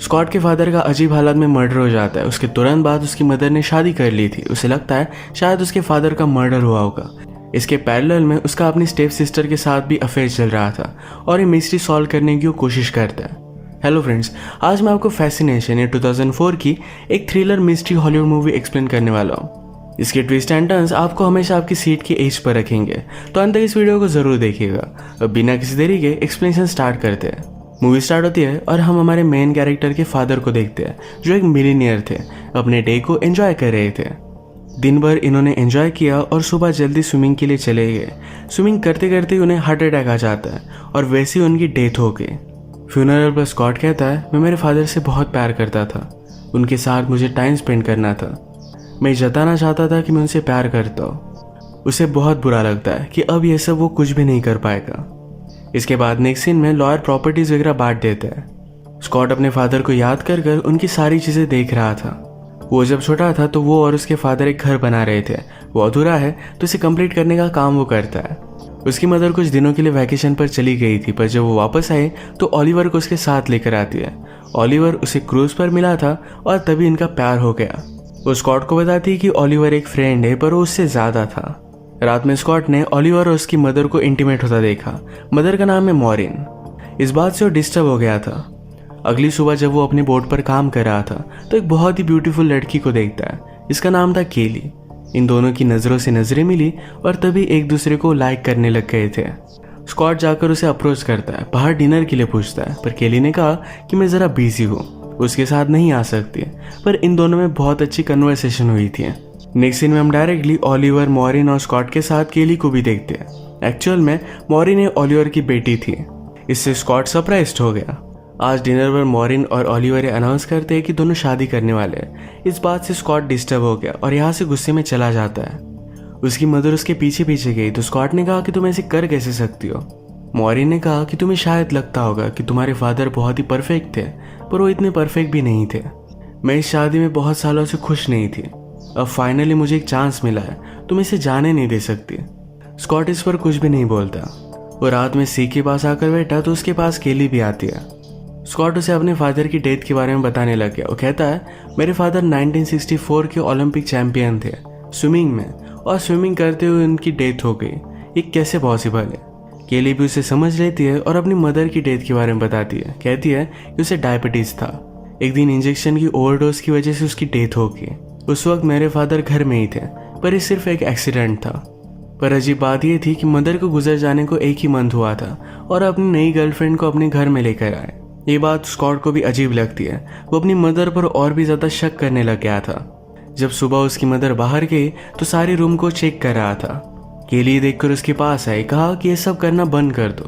Scott के father का अजीब हालत में मर्डर हो जाता है। उसके तुरंत बाद उसकी मदर ने शादी कर ली थी। उसे लगता है शायद उसके फादर का मर्डर हुआ होगा। इसके पैरेलल में उसका अपनी स्टेप सिस्टर के साथ भी अफेयर चल रहा था और ये मिस्ट्री सॉल्व करने की वो कोशिश करता है। हेलो फ्रेंड्स, आज मैं आपको फैसिनेशन ये 2004 की एक thriller mystery Hollywood movie explain करने वाला हूँ। इसके ट्विस्ट एंड टर्न्स आपको हमेशा आपकी सीट की एज पर रखेंगे, तो अंत तक इस वीडियो को जरूर देखिएगा। अब बिना किसी देरी के एक्सप्लेनेशन स्टार्ट करते हैं। मूवी स्टार्ट होती है और हम हमारे मेन कैरेक्टर के फादर को देखते हैं, जो एक मिलीनियर थे, अपने डे को एंजॉय कर रहे थे। दिन भर इन्होंने एंजॉय किया और सुबह जल्दी स्विमिंग के लिए चले गए। स्विमिंग करते करते उन्हें हार्ट अटैक आ जाता है और वैसे ही उनकी डेथ हो गई। फ्यूनरल पर स्कॉट कहता है, मैं मेरे फादर से बहुत प्यार करता था, उनके साथ मुझे टाइम स्पेंड करना था, मैं जताना चाहता था कि मैं उनसे प्यार करता हूँ। उसे बहुत बुरा लगता है कि अब यह सब वो कुछ भी नहीं कर पाएगा। इसके बाद नेक्स्ट सीन में लॉयर प्रॉपर्टीज वगैरह बांट देता है। स्कॉट अपने फादर को याद कर कर उनकी सारी चीजें देख रहा था। वो जब छोटा था तो वो और उसके फादर एक घर बना रहे थे। वो अधूरा है तो इसे कंप्लीट करने का काम वो करता है। उसकी मदर कुछ दिनों के लिए वैकेशन पर चली गई थी, पर जब वो वापस आए तो ओलिवर को उसके साथ लेकर आती है। ओलिवर उसे क्रूज पर मिला था और तभी इनका प्यार हो गया। वो स्कॉट को बताती है कि ओलिवर एक फ्रेंड है, पर वो उससे ज्यादा था। रात में स्कॉट ने ओलिवर और उसकी मदर को इंटीमेट होता देखा। मदर का नाम है मॉरिन। इस बात से वो डिस्टर्ब हो गया था। अगली सुबह जब वो अपनी बोट पर काम कर रहा था तो एक बहुत ही ब्यूटीफुल लड़की को देखता है। इसका नाम था केली। इन दोनों की नजरों से नजरें मिली और तभी एक दूसरे को लाइक करने लग गए थे। स्कॉट जाकर उसे अप्रोच करता है, बाहर डिनर के लिए पूछता है, पर केली ने कहा कि मैं जरा बिजी हूँ, उसके साथ नहीं आ सकती। पर इन दोनों में बहुत अच्छी कन्वर्सेशन हुई थी। नेक्स्ट सीन में हम डायरेक्टली ओलिवर, मॉरिन और स्कॉट के साथ केली को भी देखते हैं। एक्चुअल में मॉरिन ओलिवर की बेटी थी। इससे स्कॉट सरप्राइज्ड हो गया। आज डिनर पर मॉरिन और ओलिवर अनाउंस करते हैं कि दोनों शादी करने वाले हैं। इस बात से स्कॉट डिस्टर्ब हो गया और यहाँ से गुस्से में चला जाता है। उसकी मदर उसके पीछे पीछे गई तो स्कॉट ने कहा कि तुम ऐसे कर कैसे सकती हो। मॉरिन ने कहा कि तुम्हें शायद लगता होगा कि तुम्हारे फादर बहुत ही परफेक्ट थे, पर वो इतने परफेक्ट भी नहीं थे। मैं इस शादी में बहुत सालों से खुश नहीं थी। अब फाइनली मुझे एक चांस मिला है, तुम इसे जाने नहीं दे सकती। स्कॉट इस पर कुछ भी नहीं बोलता। वो रात में सी के पास आकर बैठा तो उसके पास केली भी आती है। स्कॉट उसे अपने फादर की डेथ के बारे में बताने लग गया। वो कहता है, मेरे फादर 1964 के ओलंपिक चैंपियन थे स्विमिंग में, और स्विमिंग करते हुए उनकी डेथ हो गई। ये कैसे पॉसिबल है। केली भी उसे समझ लेती है और अपनी मदर की डेथ के बारे में बताती है। कहती है कि उसे डायबिटीज था। एक दिन इंजेक्शन की ओवरडोज की वजह से उसकी डेथ हो गई। उस वक्त मेरे फादर घर में ही थे, पर ये सिर्फ एक एक्सीडेंट था। पर अजीब बात यह थी कि मदर को गुजर जाने को एक ही मंथ हुआ था और अपनी नई गर्लफ्रेंड को अपने घर में लेकर आए। ये बात स्कॉट को भी अजीब लगती है। वो अपनी मदर पर और भी ज्यादा शक करने लग गया था। जब सुबह उसकी मदर बाहर गई तो सारे रूम को चेक कर रहा था। केली देखकर उसके पास आई, कहा कि ये सब करना बंद कर दो,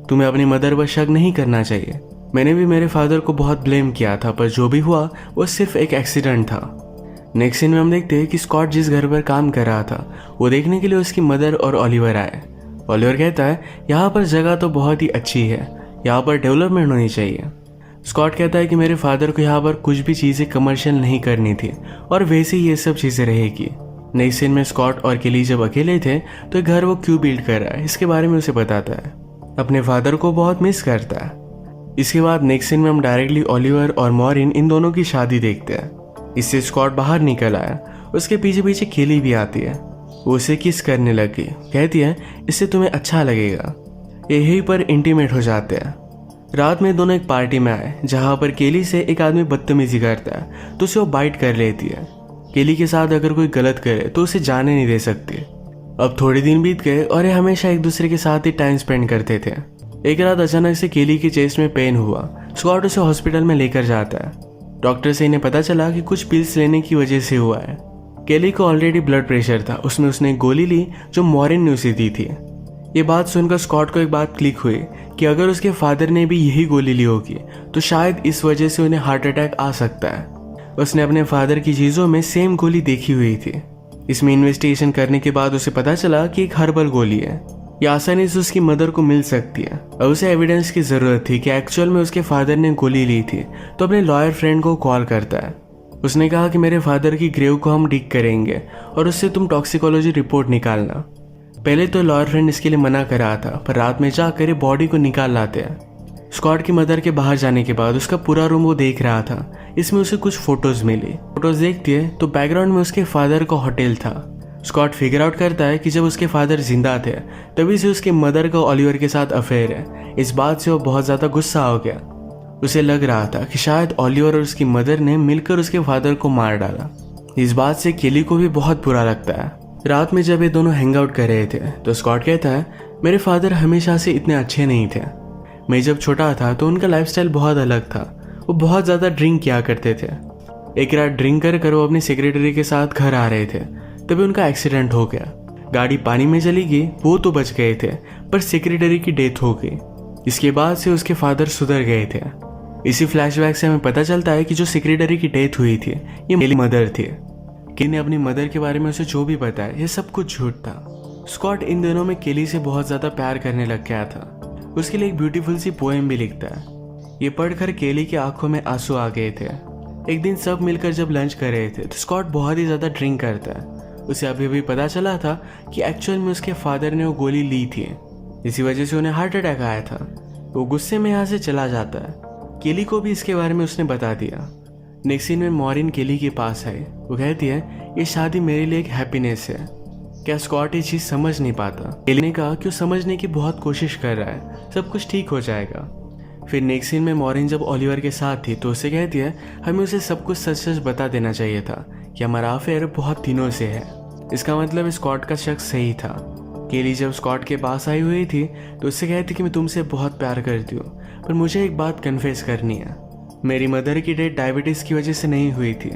तुम्हें अपनी मदर पर शक नहीं करना चाहिए। मैंने भी मेरे फादर को बहुत ब्लेम किया था, पर जो भी हुआ वो सिर्फ एक एक्सीडेंट था। नेक्स्ट सीन में हम देखते हैं कि स्कॉट जिस घर पर काम कर रहा था वो देखने के लिए उसकी मदर और ओलिवर आए। ओलिवर कहता है, यहाँ पर जगह तो बहुत ही अच्छी है, यहाँ पर डेवलपमेंट होनी चाहिए। स्कॉट कहता है कि मेरे फादर को यहाँ पर कुछ भी चीज़ें कमर्शियल नहीं करनी थी और वैसे ही ये सब चीज़ें रहेगी। नेक्स्ट सीन में स्कॉट और केली जब अकेले थे तो घर वो क्यों बिल्ड कर रहा है इसके बारे में उसे बताता है। अपने फादर को बहुत मिस करता है। इसके बाद नेक्स्ट सीन में हम डायरेक्टली ओलिवर और मॉरिन इन दोनों की शादी देखते हैं। इससे स्कॉट बाहर निकल आया। उसके पीछे पीछे केली भी आती है। वो उसे किस करने लगी। कहती है, इससे तुम्हें अच्छा लगेगा। यहीं पर इंटीमेट हो जाते हैं। रात में दोनों एक पार्टी में आए जहां पर केली से एक आदमी बदतमीजी करता है तो उसे वो बाइट कर लेती है। केली के साथ अगर कोई गलत करे तो उसे जाने नहीं दे सकती। अब थोड़े दिन बीत गए और ये हमेशा एक दूसरे के साथ ही टाइम स्पेंड करते थे। एक रात अचानक से केली की चेस्ट में पेन हुआ। स्कॉट उसे हॉस्पिटल में लेकर जाता है। डॉक्टर से इन्हें पता चला कि कुछ पिल्स लेने की वजह से हुआ है। केली को ऑलरेडी ब्लड प्रेशर था, उसमें उसने एक गोली ली जो मॉरिन ने उसे दी थी। ये बात सुनकर स्कॉट को एक बात क्लिक हुई कि अगर उसके फादर ने भी यही गोली ली होगी तो शायद इस वजह से उन्हें हार्ट अटैक आ सकता है। उसने अपने फादर की चीज़ों में सेम गोली देखी हुई थी। इसमें इन्वेस्टिगेशन करने के बाद उसे पता चला कि एक हर्बल गोली है। ये आसानी से उसकी मदर को मिल सकती है। और उसे एविडेंस की जरूरत थी कि एक्चुअल में उसके फादर ने गोली ली थी, तो अपने लॉयर फ्रेंड को कॉल करता है। उसने कहा कि मेरे फादर की ग्रेव को हम डिग करेंगे और उससे तुम टॉक्सिकोलॉजी रिपोर्ट निकालना। पहले तो लॉयर फ्रेंड इसके लिए मना कर रहा था, पर रात में जाकर बॉडी को निकाल लाते हैं। स्कॉट की मदर के बाहर जाने के बाद उसका पूरा रूम वो देख रहा था। इसमें उसे कुछ फोटोज मिली। फोटोज देखती है तो बैकग्राउंड में उसके फादर का होटल था। स्कॉट फिगर आउट करता है कि जब उसके फादर जिंदा थे तभी से उसके मदर का ओलिवर के साथ अफेयर है। इस बात से वो बहुत ज़्यादा गुस्सा हो गया। उसे लग रहा था कि शायद ओलिवर और उसकी मदर ने मिलकर उसके फादर को मार डाला। इस बात से केली को भी बहुत बुरा लगता है। रात में जब ये दोनों हैंग आउट कर रहे थे तो स्कॉट कहता है, मेरे फादर हमेशा से इतने अच्छे नहीं थे। मैं जब छोटा था तो उनका लाइफस्टाइल बहुत अलग था। वो बहुत ज़्यादा ड्रिंक किया करते थे। एक रात ड्रिंक कर वो अपनी सेक्रेटरी के साथ घर आ रहे थे तभी उनका एक्सीडेंट हो गया। गाड़ी पानी में चली गई, वो तो बच गए थे पर सेक्रेटरी की डेथ हो गई। इसके बाद से उसके फादर सुधर गए थे। इसी फ्लैशबैक से हमें पता चलता है कि जो सेक्रेटरी की डेथ हुई थी ये मेरी मदर थी। केली ने अपनी मदर के बारे में उसे जो भी बताया ये सब कुछ झूठ था। स्कॉट इन दिनों में केली से बहुत ज़्यादा प्यार करने लग गया था। उसके लिए एक ब्यूटीफुल सी पोएम भी लिखता है। ये पढ़कर केली की आंखों में आंसू आ गए थे। एक दिन सब मिलकर जब लंच कर रहे थे तो स्कॉट बहुत ही ज़्यादा ड्रिंक करता है। उसे अभी भी पता चला था कि एक्चुअल में उसके फादर ने वो गोली ली थी, इसी वजह से उन्हें हार्ट अटैक आया था। वो गुस्से में यहाँ से चला जाता है। केली को भी इसके बारे में उसने बता दिया। नेक्स्ट सीन में मॉरिन केली के पास आई। वो कहती है, ये शादी मेरे लिए एक हैप्पीनेस है। क्या स्कॉट ये चीज़ समझ नहीं पाता? केली ने कहा कि वो समझने की बहुत कोशिश कर रहा है, सब कुछ ठीक हो जाएगा। फिर नेक्स्ट सीन में मॉरिन जब ओलिवर के साथ थी तो उसे कहती है, हमें उसे सब कुछ सच सच बता देना चाहिए था कि हमारा अफेयर बहुत दिनों से है। इसका मतलब स्कॉट का शक सही था। केली जब स्कॉट के पास आई हुई थी तो उससे कहती कि मैं तुमसे बहुत प्यार करती हूँ, पर मुझे एक बात कन्फेस करनी है। मेरी मदर की डेथ डायबिटीज़ की वजह से नहीं हुई थी।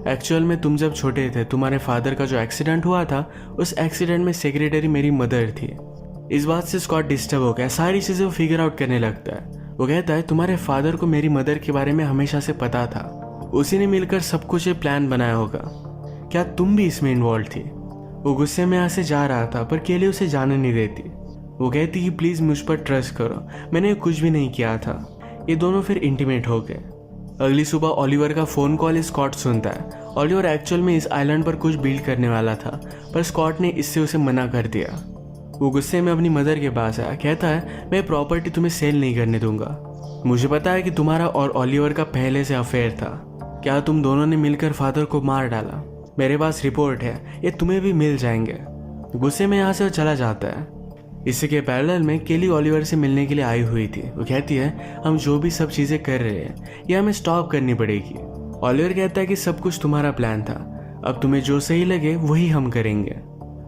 एक्चुअल में तुम जब छोटे थे तुम्हारे फादर का जो एक्सीडेंट हुआ था उस एक्सीडेंट में सेक्रेटरी मेरी मदर थी। इस बात से स्कॉट डिस्टर्ब हो गया। सारी चीज़ें वो फिगर आउट करने लगता है। वो कहता है, तुम्हारे फादर को मेरी मदर के बारे में हमेशा से पता था। उसी ने मिलकर सब कुछ ये प्लान बनाया होगा। क्या तुम भी इसमें इन्वॉल्व थी? वो गुस्से में यहाँ से जा रहा था पर केली उसे जाने नहीं देती। वो कहती कि प्लीज़ मुझ पर ट्रस्ट करो, मैंने कुछ भी नहीं किया था। ये दोनों फिर इंटीमेट हो गए। अगली सुबह ओलिवर का फ़ोन कॉल स्कॉट सुनता है। ओलिवर एक्चुअल में इस आइलैंड पर कुछ बिल्ड करने वाला था पर स्कॉट ने इससे उसे मना कर दिया। वो गुस्से में अपनी मदर के पास आया। कहता है, मैं प्रॉपर्टी तुम्हें सेल नहीं करने दूंगा। मुझे पता है कि तुम्हारा और ओलिवर का पहले से अफेयर था। क्या तुम दोनों ने मिलकर फादर को मार डाला? मेरे पास रिपोर्ट है, ये तुम्हें भी मिल जाएंगे। गुस्से में यहाँ से वो चला जाता है। इसी के पैरेलल में केली ओलिवर से मिलने के लिए आई हुई थी। वो कहती है, हम जो भी सब चीज़ें कर रहे हैं ये हमें स्टॉप करनी पड़ेगी। ओलिवर कहता है कि सब कुछ तुम्हारा प्लान था, अब तुम्हें जो सही लगे वही हम करेंगे।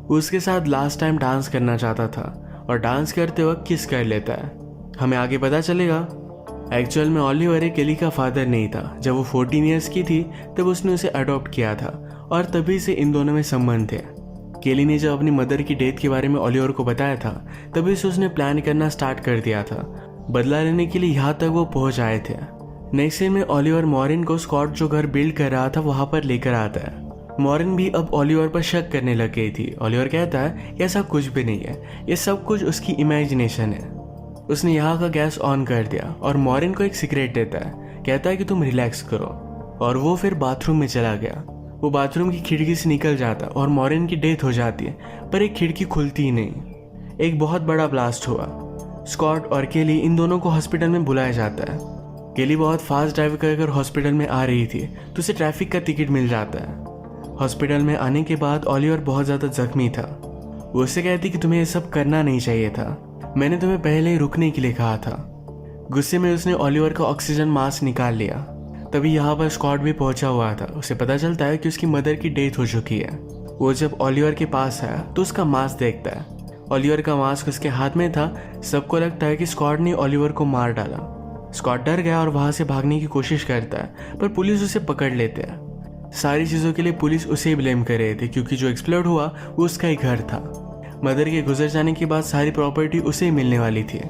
वो उसके साथ लास्ट टाइम डांस करना चाहता था और डांस करते वक्त किस कर लेता है। हमें आगे पता चलेगा एक्चुअल में ओलिवर केली का फादर नहीं था। जब वो 14 ईयर्स की थी तब उसने उसे अडॉप्ट किया था और तभी से इन दोनों में संबंध थे। केली ने जब अपनी मदर की डेथ के बारे में ओलिवर को बताया था तभी से उसने प्लान करना स्टार्ट कर दिया था। बदला लेने के लिए यहाँ तक वो पहुँच आए थे। नेक्स्ट सीन में ओलिवर मॉरिन को स्कॉट जो घर बिल्ड कर रहा था वहाँ पर लेकर आता है। मॉरिन भी अब ओलिवर पर शक करने लग गई थी। ओलिवर कहता है, ऐसा कुछ भी नहीं है, ये सब कुछ उसकी इमेजिनेशन है। उसने यहाँ का गैस ऑन कर दिया और मॉरिन को एक सिगरेट देता है। कहता है कि तुम रिलैक्स करो और वो फिर बाथरूम में चला गया। वो बाथरूम की खिड़की से निकल जाता और मॉरिन की डेथ हो जाती है पर एक खिड़की खुलती ही नहीं। एक बहुत बड़ा ब्लास्ट हुआ। स्कॉट और केली इन दोनों को हॉस्पिटल में बुलाया जाता है। केली बहुत फास्ट ड्राइव कर हॉस्पिटल में आ रही थी तो उसे ट्रैफिक का टिकट मिल जाता है। हॉस्पिटल में आने के बाद ओलिवर बहुत ज़्यादा जख्मी था। वो उससे कहती कि तुम्हें ये सब करना नहीं चाहिए था, मैंने तुम्हें पहले ही रुकने के लिए कहा था। गुस्से में उसने ओलिवर का ऑक्सीजन मास्क निकाल लिया। तभी यहाँ पर स्कॉट भी पहुंचा हुआ था। उसे पता चलता है कि उसकी मदर की डेथ हो चुकी है। वो जब ओलिवर के पास आया तो उसका मास्क देखता है। ओलिवर का मास्क उसके हाथ में था। सबको लगता है कि स्कॉट ने ओलिवर को मार डाला। स्कॉट डर गया और वहां से भागने की कोशिश करता है पर पुलिस उसे पकड़ लेते हैं। सारी चीज़ों के लिए पुलिस उसे ही ब्लेम कर रहे थे क्योंकि जो एक्सप्लोड हुआ वो उसका ही घर था। मदर के गुजर जाने के बाद सारी प्रॉपर्टी उसे ही मिलने वाली थी।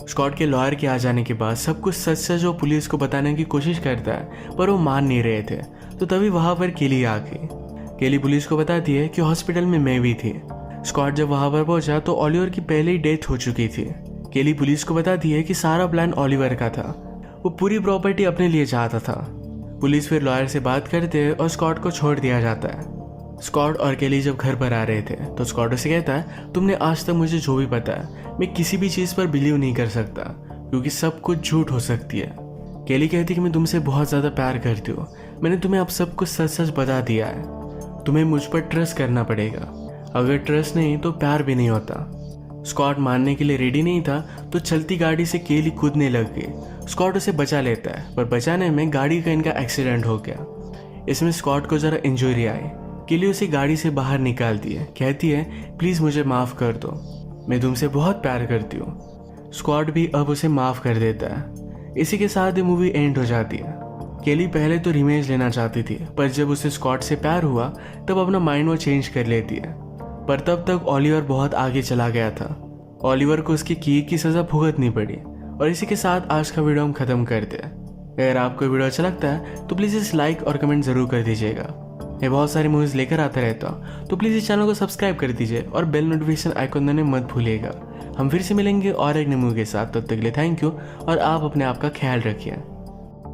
स्कॉट के लॉयर के आ जाने के बाद सब कुछ सच सच वो पुलिस को बताने की कोशिश करता है पर वो मान नहीं रहे थे। तो तभी वहाँ पर केली आ गई। केली पुलिस को बताती है कि हॉस्पिटल में मैं भी थी। स्कॉट जब वहाँ पर पहुंचा तो ओलिवर की पहले ही डेथ हो चुकी थी। केली पुलिस को बताती है कि सारा प्लान ओलिवर का था, वो पूरी प्रॉपर्टी अपने लिए चाहता था। पुलिस फिर लॉयर से बात करते हैं और स्कॉट को छोड़ दिया जाता है। स्कॉट और केली जब घर पर आ रहे थे तो स्कॉट उसे कहता है, तुमने आज तक मुझे जो भी बताया मैं किसी भी चीज़ पर बिलीव नहीं कर सकता। क्योंकि सब कुछ झूठ हो सकती है। केली कहती कि मैं तुमसे बहुत ज़्यादा प्यार करती हूँ, मैंने तुम्हें अब सब कुछ सच सच बता दिया है, तुम्हें मुझ पर ट्रस्ट करना पड़ेगा, अगर ट्रस्ट नहीं तो प्यार भी नहीं होता। स्कॉट मानने के लिए रेडी नहीं था तो चलती गाड़ी से केली कूदने लग गई। स्कॉट उसे बचा लेता है, पर बचाने में गाड़ी का इनका एक्सीडेंट हो गया। इसमें स्कॉट को ज़रा इंजरी आई। केली उसे गाड़ी से बाहर निकालती है, कहती है प्लीज़ मुझे माफ़ कर दो, मैं तुमसे बहुत प्यार करती हूँ। स्कॉट भी अब उसे माफ़ कर देता है। इसी के साथ ये मूवी एंड हो जाती है। केली पहले तो रिवेंज लेना चाहती थी, पर जब उसे स्कॉट से प्यार हुआ तब अपना माइंड वो चेंज कर लेती है। पर तब तक ओलिवर बहुत आगे चला गया था। ओलिवर को उसकी की सज़ा भुगतनी पड़ी। और इसी के साथ आज का वीडियो हम ख़त्म करते हैं। अगर आपको वीडियो अच्छा लगता है तो प्लीज़ इस लाइक और कमेंट ज़रूर कर दीजिएगा। मैं बहुत सारी मूवीज़ लेकर आता रहता हूँ, तो प्लीज़ इस चैनल को सब्सक्राइब कर दीजिए और बेल नोटिफिकेशन आइकन दबाना मत भूलिएगा। हम फिर से मिलेंगे और एक नई मूवी के साथ, तब तक के लिए थैंक यू और आप अपने आप का ख्याल रखिए।